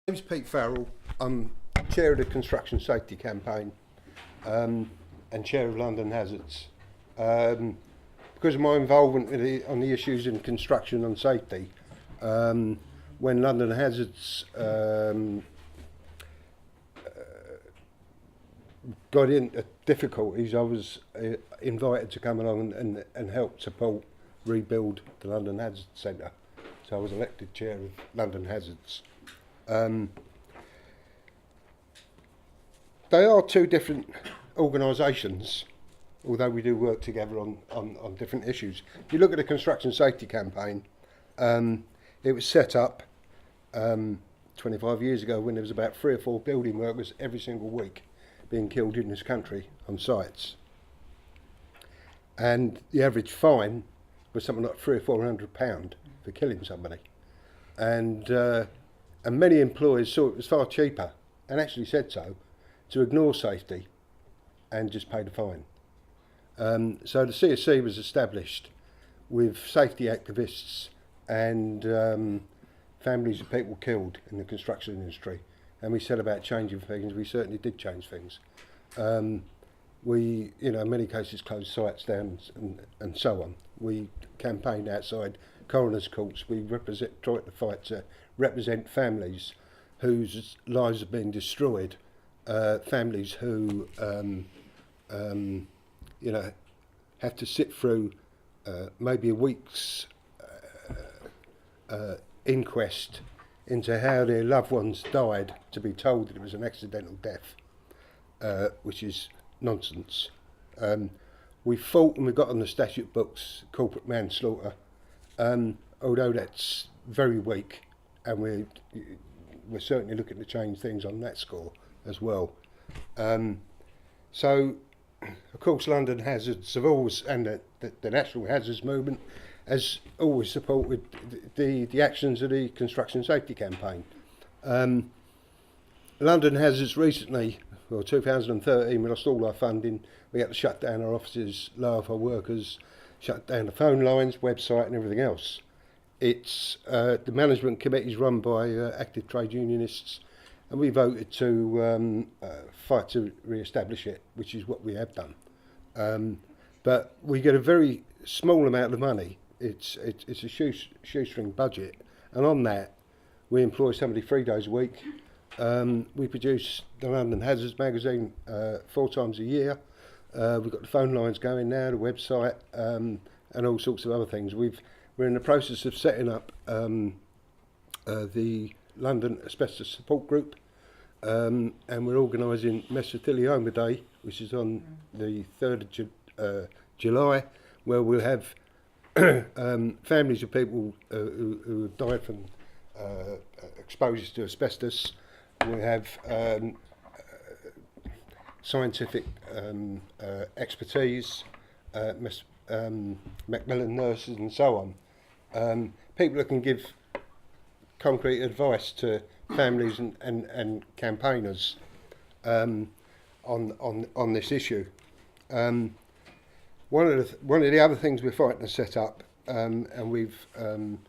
My name's Pete Farrell. I'm chair of the construction safety campaign and chair of London Hazards. Because of my involvement on the issues in construction and safety, when London Hazards got into difficulties, I was invited to come along and help support rebuild the London Hazards Centre. So I was elected chair of London Hazards. They are two different organisations, although we do work together on different issues. If you look at the construction safety campaign, it was set up 25 years ago when there was about 3 or 4 building workers every single week being killed in this country on sites. And the average fine was something like £300 or £400 for killing somebody. And many employers saw it was far cheaper, and actually said so, to ignore safety and just pay the fine. So the CSC was established with safety activists and families of people killed in the construction industry, and we set about changing things. We certainly did change things. We, in many cases, closed sites down and so on. We campaigned outside coroner's courts. We tried to fight to represent families whose lives have been destroyed, families who, have to sit through maybe a week's inquest into how their loved ones died to be told that it was an accidental death, which is nonsense. We fought and we got on the statute books corporate manslaughter, although that's very weak, and we're certainly looking to change things on that score as well. So, of course, London Hazards have always, and the National Hazards Movement has always supported the actions of the construction safety campaign. London Hazards recently, 2013, we lost all our funding. We had to shut down our offices, lay off our workers, shut down the phone lines, website and everything else. It's the management committee is run by active trade unionists, and we voted to fight to re-establish it, which is what we have done. But we get a very small amount of money. It's a shoestring budget, and on that we employ somebody 3 days a week. We produce the London Hazards magazine 4 times a year. We've got the phone lines going now, the website, and all sorts of other things. We're in the process of setting up the London Asbestos Support Group, and we're organising Mesothelioma Day, which is on the 3rd of July, where we'll have families of people who have died from exposure to asbestos. We have scientific expertise, Macmillan nurses and so on. People that can give concrete advice to families and campaigners on this issue. One of the other things we're fighting to set up, and we've run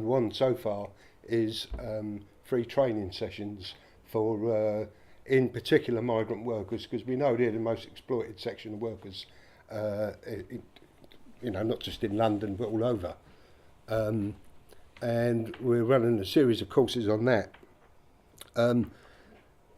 one so far, is free training sessions for, in particular, migrant workers, because we know they're the most exploited section of workers, not just in London but all over. And we're running a series of courses on that.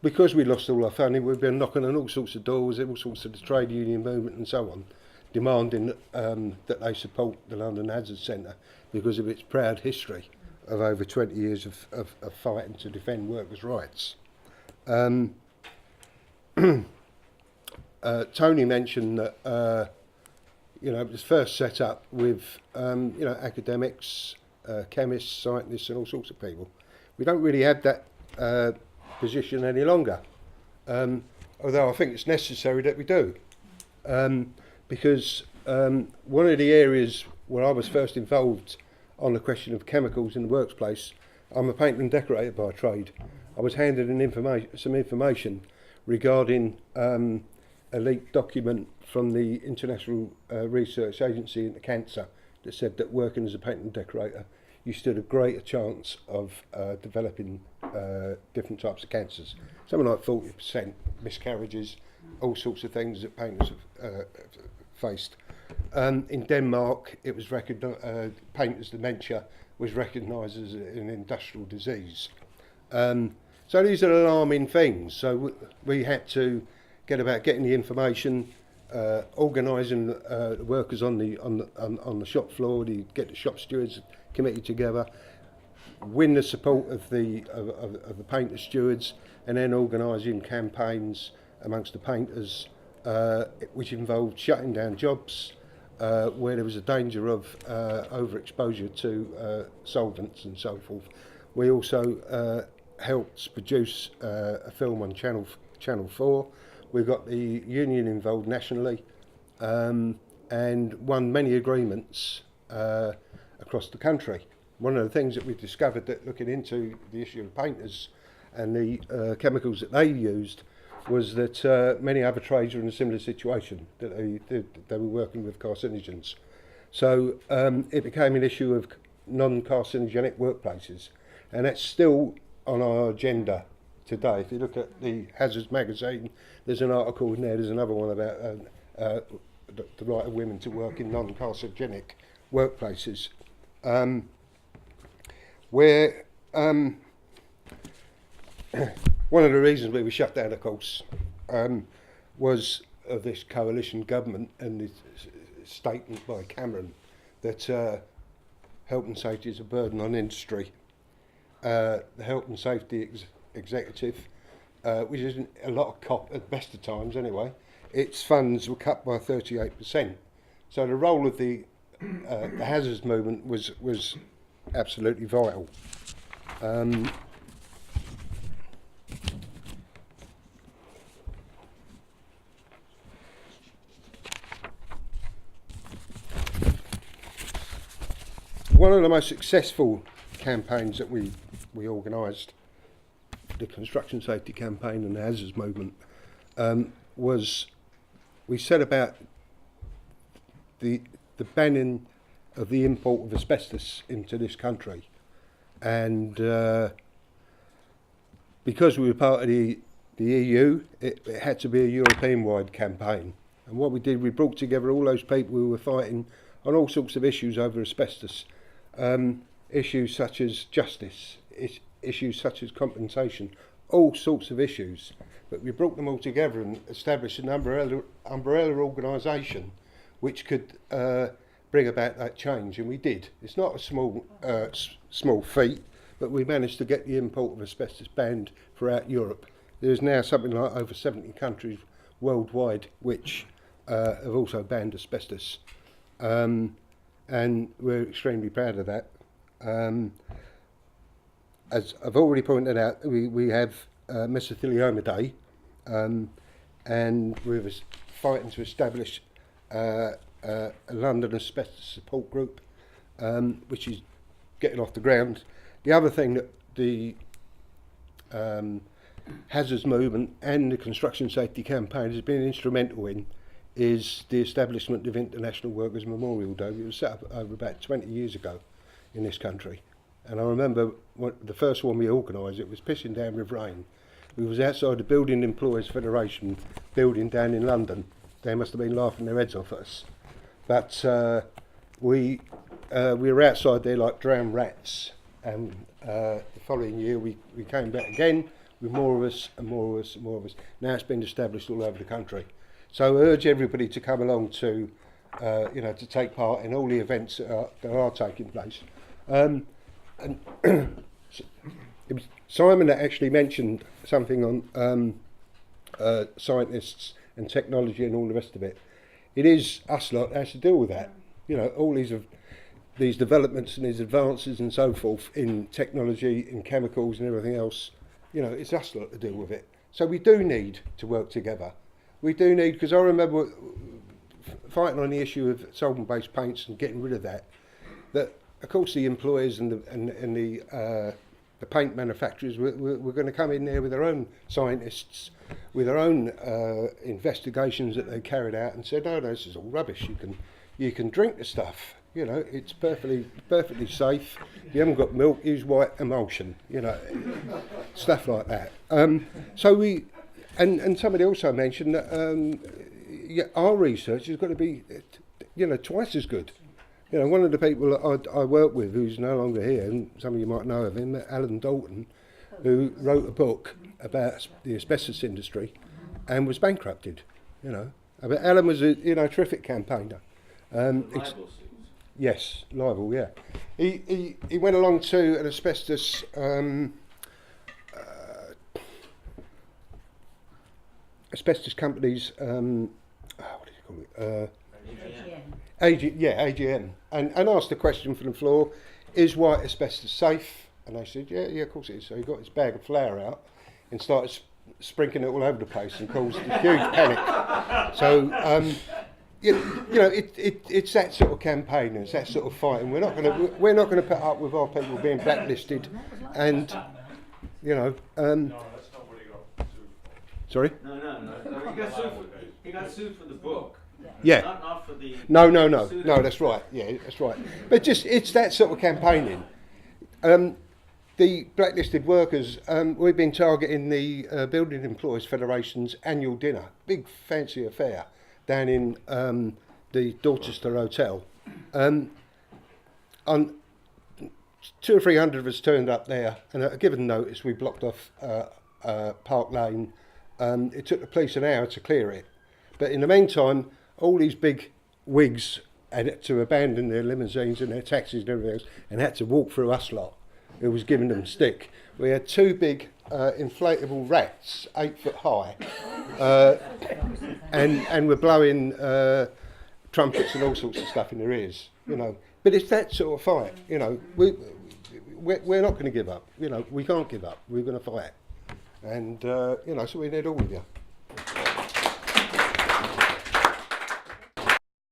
Because we lost all our funding, we've been knocking on all sorts of doors, all sorts of the trade union movement and so on, demanding that they support the London Hazards Centre because of its proud history of over 20 years of fighting to defend workers' rights. Tony mentioned that it was first set up with academics, chemists, scientists and all sorts of people. We don't really have that position any longer, although I think it's necessary that we do, because one of the areas where I was first involved on the question of chemicals in the workplace, I'm a painter and decorator by trade. I was handed some information regarding a leaked document from the International Research Agency into Cancer that said that working as a painter and decorator you stood a greater chance of developing different types of cancers. Something like 40% miscarriages, all sorts of things that painters have faced. In Denmark, it was painters' dementia was recognised as an industrial disease. So these are alarming things. So we had to get about getting the information, organising the workers on the shop floor, get the shop stewards committee together, win the support of the painter stewards, and then organising campaigns amongst the painters, which involved shutting down jobs where there was a danger of overexposure to solvents and so forth. We also helped produce a film on Channel 4. We got the union involved nationally and won many agreements across the country. One of the things that we discovered, that looking into the issue of painters and the chemicals that they used, was that many other trades were in a similar situation, that they were working with carcinogens. So it became an issue of non-carcinogenic workplaces, and that's still on our agenda today. If you look at the Hazards magazine, there's an article in there, there's another one about the right of women to work in non-carcinogenic workplaces. Where one of the reasons we were shut down, of course, was of this coalition government and this statement by Cameron that health and safety is a burden on industry. The health and safety executive, which isn't a lot of cop at best of times anyway, its funds were cut by 38%. So the role of the hazards movement was absolutely vital. One of the most successful campaigns that we organised, the construction safety campaign and the hazards movement, was we set about the banning of the import of asbestos into this country, and because we were part of the EU, it had to be a European-wide campaign. And what we did, we brought together all those people who were fighting on all sorts of issues over asbestos. Issues such as justice, issues such as compensation, all sorts of issues. But we brought them all together and established an umbrella organisation which could bring about that change, and we did. It's not a small feat, but we managed to get the import of asbestos banned throughout Europe. There's now something like over 70 countries worldwide which have also banned asbestos. And we're extremely proud of that. As I've already pointed out, we have Mesothelioma Day, and we're fighting to establish a London asbestos support group, which is getting off the ground. The other thing that the hazards movement and the construction safety campaign has been instrumental in is the establishment of International Workers' Memorial Day. It was set up over about 20 years ago in this country. And I remember the first one we organised, it was pissing down with rain. We was outside the Building Employers Federation building down in London. They must have been laughing their heads off at us. But we were outside there like drowned rats. And the following year we came back again with more of us and more of us and more of us. Now it's been established all over the country. So I urge everybody to come along to, to take part in all the events that are taking place. And it was Simon that actually mentioned something on scientists and technology and all the rest of it. It is us lot that has to deal with that. You know, all these developments and these advances and so forth in technology, in chemicals and everything else. You know, it's us lot to deal with it. So we do need to work together. We do need, because I remember fighting on the issue of solvent-based paints and getting rid of that. That of course the employers and the paint manufacturers were going to come in there with their own scientists, with their own investigations that they carried out, and said, "No, this is all rubbish. You can drink the stuff. You know, it's perfectly safe. If you haven't got milk, use white emulsion. You know, stuff like that. So we, and somebody also mentioned that yeah, our research has got to be, you know, twice as good. You know, one of the people that I work with, who's no longer here, and some of you might know of him, Alan Dalton, who wrote a book about the asbestos industry, and was bankrupted. You know, but Alan was a terrific campaigner. Yes, libel. Yeah, he went along to an asbestos asbestos companies. What do you call it? AGM, and asked the question from the floor: is white asbestos safe? And they said, yeah, of course it is. So he got his bag of flour out and started sprinkling it all over the place and caused a huge panic. So. You know, it's that sort of campaign, and it's that sort of fight, and we're not going to put up with our people being blacklisted, and you know. No, that's not what he got sued for. Sorry. No. He got sued for the book. Yeah. Not for the. No. That's right. Yeah, that's right. But just it's that sort of campaigning. The blacklisted workers. We've been targeting the Building Employees Federation's annual dinner, big fancy affair, down in the Dorchester Hotel. On 200 or 300 of us turned up there, and given notice, we blocked off Park Lane. It took the police an hour to clear it, but in the meantime, all these big wigs had to abandon their limousines and their taxis and everything else, and had to walk through us lot, who was giving them stick. We had two big inflatable rats, 8 foot high, and we're blowing trumpets and all sorts of stuff in their ears, you know. But it's that sort of fight, you know. We're not going to give up, you know. We can't give up. We're going to fight, and you know. So we need all of you.